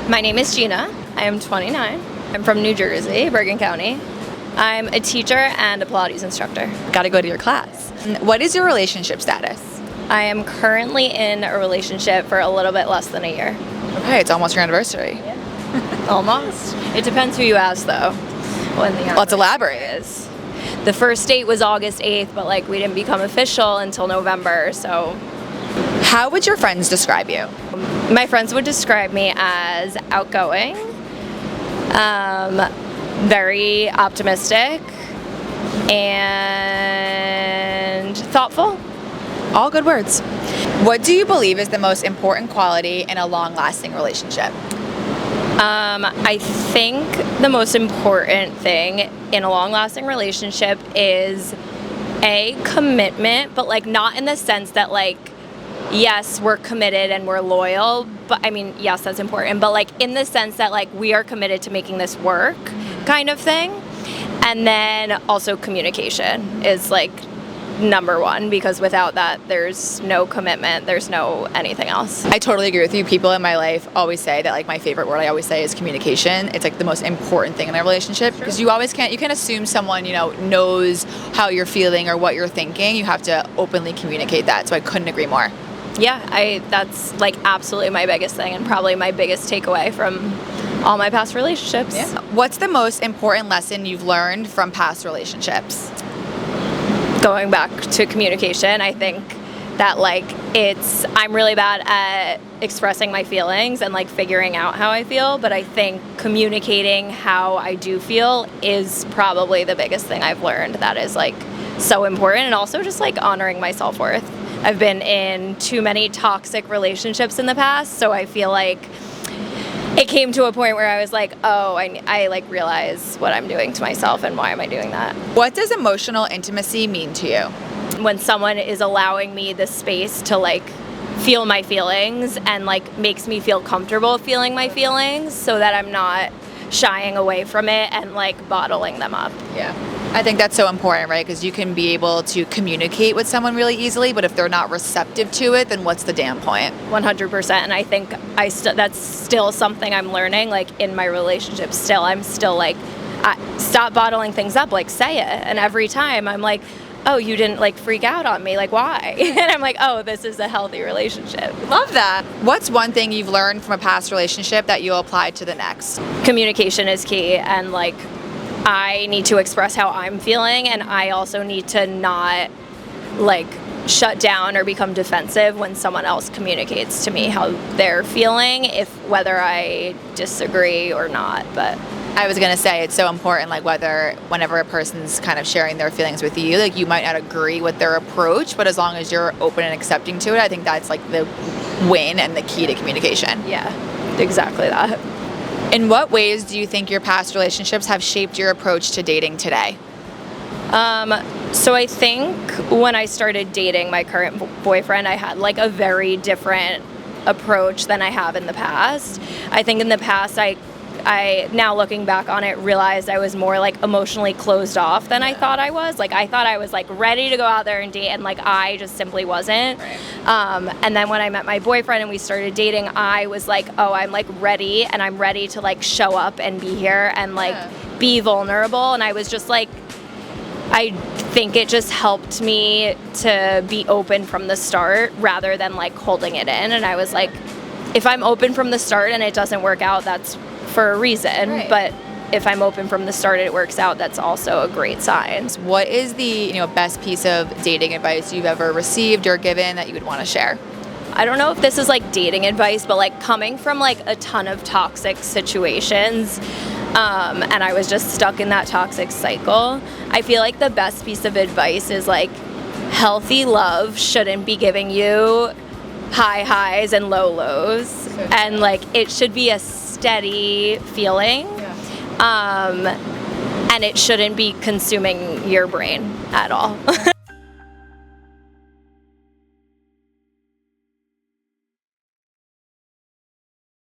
My name is Gina. I am 29. I'm from New Jersey, Bergen County. I'm a teacher and a Pilates instructor. Got to go to your class. What is your relationship status? I am currently in a relationship for a little bit less than a year. Okay, it's almost your anniversary. Yeah. Almost. It depends who you ask, though. When the Let's elaborate. is. The first date was August 8th, but we didn't become official until November, so. How would your friends describe you? My friends would describe me as outgoing, very optimistic, and thoughtful. All good words. What do you believe is the most important quality in a long-lasting relationship? I think the most important thing in a long-lasting relationship is commitment, but not in the sense that yes, we're committed and we're loyal, but yes, that's important, but in the sense that we are committed to making this work kind of thing. And then also communication is number one, because without that there's no commitment, there's no anything else. I totally agree with you. People in my life always say that my favorite word I always say is communication. It's the most important thing in a relationship, because you can't assume someone knows how you're feeling or what you're thinking. You have to openly communicate that. So I couldn't agree more. Yeah, that's absolutely my biggest thing and probably my biggest takeaway from all my past relationships. Yeah. What's the most important lesson you've learned from past relationships? Going back to communication, I think that I'm really bad at expressing my feelings and figuring out how I feel, but I think communicating how I do feel is probably the biggest thing I've learned that is so important, and also just honoring my self-worth. I've been in too many toxic relationships in the past, so I feel it came to a point where I was I realize what I'm doing to myself and why am I doing that. What does emotional intimacy mean to you? When someone is allowing me the space to feel my feelings and makes me feel comfortable feeling my feelings, so that I'm not shying away from it and bottling them up. Yeah. I think that's so important, right? Because you can be able to communicate with someone really easily, but if they're not receptive to it, then what's the damn point? 100%. And I think that's still something I'm learning, in my relationship still. I'm still stop bottling things up, say it. And every time I'm oh, you didn't freak out on me, why? And I'm oh, this is a healthy relationship. Love that. What's one thing you've learned from a past relationship that you'll apply to the next? Communication is key, and I need to express how I'm feeling, and I also need to not shut down or become defensive when someone else communicates to me how they're feeling, whether I disagree or not. But I was gonna say, it's so important, whenever a person's kind of sharing their feelings with you, you might not agree with their approach, but as long as you're open and accepting to it, I think that's the win and the key to communication. Yeah, exactly that. In what ways do you think your past relationships have shaped your approach to dating today? So I think when I started dating my current boyfriend, I had a very different approach than I have in the past. I think in the past, I now looking back on it, realized I was more emotionally closed off than I thought I was. I thought I was ready to go out there and date, and I just simply wasn't. Right. And then when I met my boyfriend and we started dating, I was oh, I'm ready, and I'm ready to show up and be here and be vulnerable. And I was just I think it just helped me to be open from the start rather than holding it in. And I was if I'm open from the start and it doesn't work out, that's for a reason. Right. But if I'm open from the start and it works out, that's also a great sign. What is the best piece of dating advice you've ever received or given that you would want to share? I don't know if this is dating advice, but coming from a ton of toxic situations, and I was just stuck in that toxic cycle, I feel the best piece of advice is healthy love shouldn't be giving you high highs and low lows, and it should be a steady feeling. And it shouldn't be consuming your brain at all.